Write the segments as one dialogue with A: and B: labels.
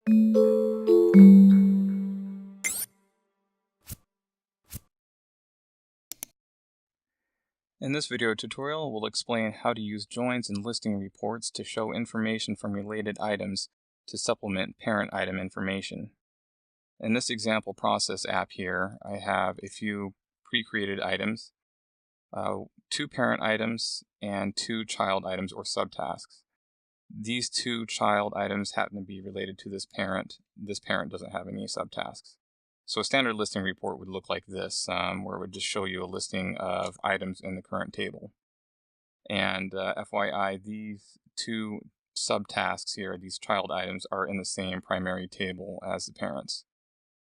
A: In this video tutorial, we'll explain how to use joins and listing reports to show information from related items to supplement parent item information. In this example process app here, I have a few pre-created items, 2 parent items and 2 child items or subtasks. These 2 child items happen to be related to this parent. This parent doesn't have any subtasks. So a standard listing report would look like this, where it would just show you a listing of items in the current table. And FYI, these 2 subtasks here, these child items, are in the same primary table as the parents.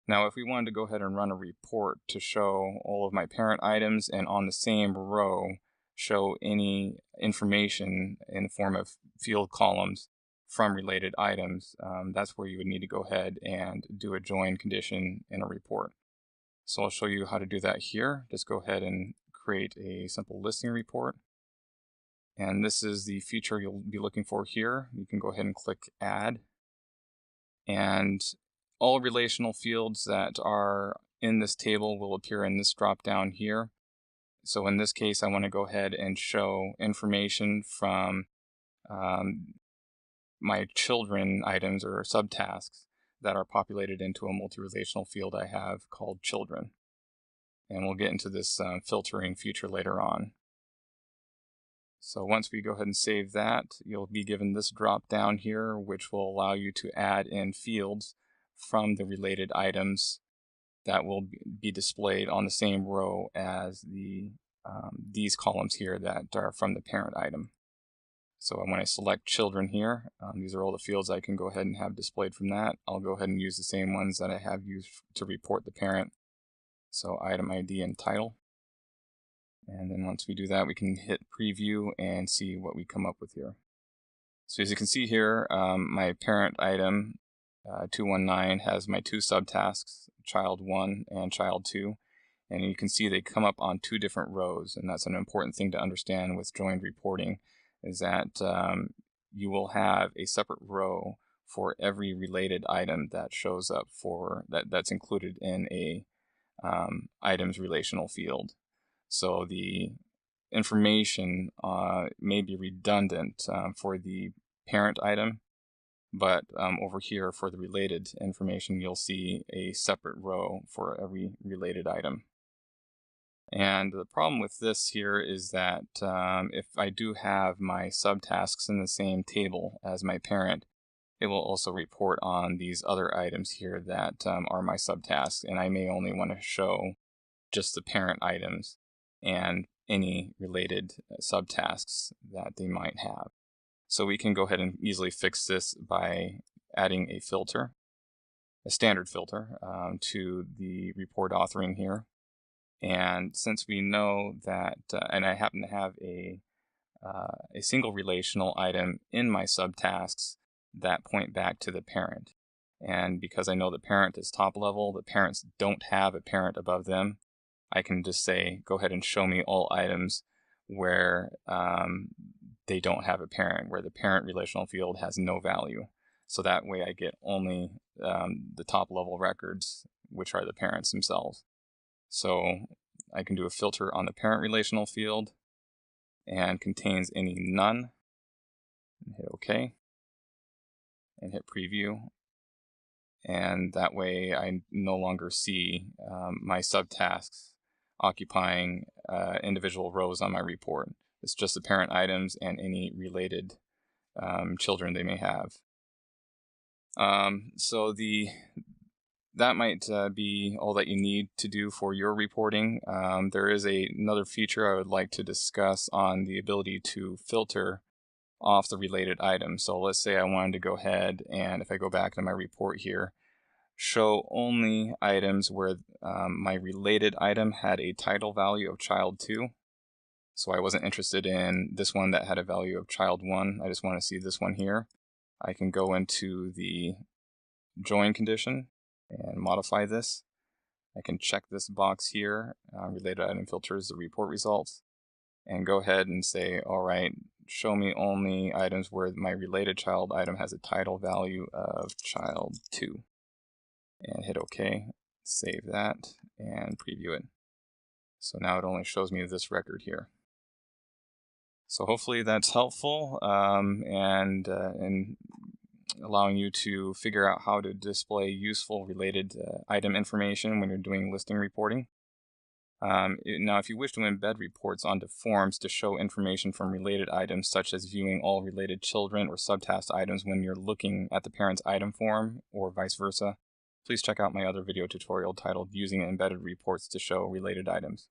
A: Now, if we wanted to go ahead and run a report to show all of my parent items and on the same row show any information in the form of field columns from related items, that's where you would need to go ahead and do a join condition in a report. So I'll show you how to do that here. Just go ahead and create a simple listing report. And this is the feature you'll be looking for here. You can go ahead and click Add. And all relational fields that are in this table will appear in this drop down here. So in this case, I want to go ahead and show information from my children items or subtasks that are populated into a multi-relational field I have called children. And we'll get into this filtering feature later on. So once we go ahead and save that, you'll be given this drop down here, which will allow you to add in fields from the related items that will be displayed on the same row as these columns here that are from the parent item. So when I select children here, these are all the fields I can go ahead and have displayed from that. I'll go ahead and use the same ones that I have used to report the parent. So item ID and title. And then once we do that, we can hit preview and see what we come up with here. So as you can see here, my parent item 219 has my 2 subtasks, child 1 and child 2. And you can see they come up on 2 different rows. And that's an important thing to understand with joined reporting, is that you will have a separate row for every related item that shows up that's included in a items relational field. So the information may be redundant for the parent item, but over here for the related information, you'll see a separate row for every related item. And the problem with this here is that if I do have my subtasks in the same table as my parent, it will also report on these other items here that are my subtasks, and I may only want to show just the parent items and any related subtasks that they might have. So we can go ahead and easily fix this by adding a filter, a standard filter, to the report authoring here. And since we know that, and I happen to have a single relational item in my subtasks that point back to the parent. And because I know the parent is top level, the parents don't have a parent above them, I can just say, go ahead and show me all items where they don't have a parent, where the parent relational field has no value. So that way I get only the top level records, which are the parents themselves. So I can do a filter on the parent relational field and contains any none, and hit OK, and hit preview. And that way I no longer see my subtasks occupying individual rows on my report. It's just the parent items and any related children they may have. So that might be all that you need to do for your reporting. There is another feature I would like to discuss on the ability to filter off the related items. So let's say I wanted to go ahead and, if I go back to my report here, show only items where my related item had a title value of child 2. So I wasn't interested in this one that had a value of child 1. I just want to see this one here. I can go into the join condition and modify this. I can check this box here, related item filters the report results, and go ahead and say, all right, show me only items where my related child item has a title value of child 2. And hit OK, save that, and preview it. So now it only shows me this record here. So hopefully that's helpful and in allowing you to figure out how to display useful related item information when you're doing listing reporting. Now, if you wish to embed reports onto forms to show information from related items, such as viewing all related children or subtask items when you're looking at the parent's item form or vice versa, please check out my other video tutorial titled Using Embedded Reports to Show Related Items.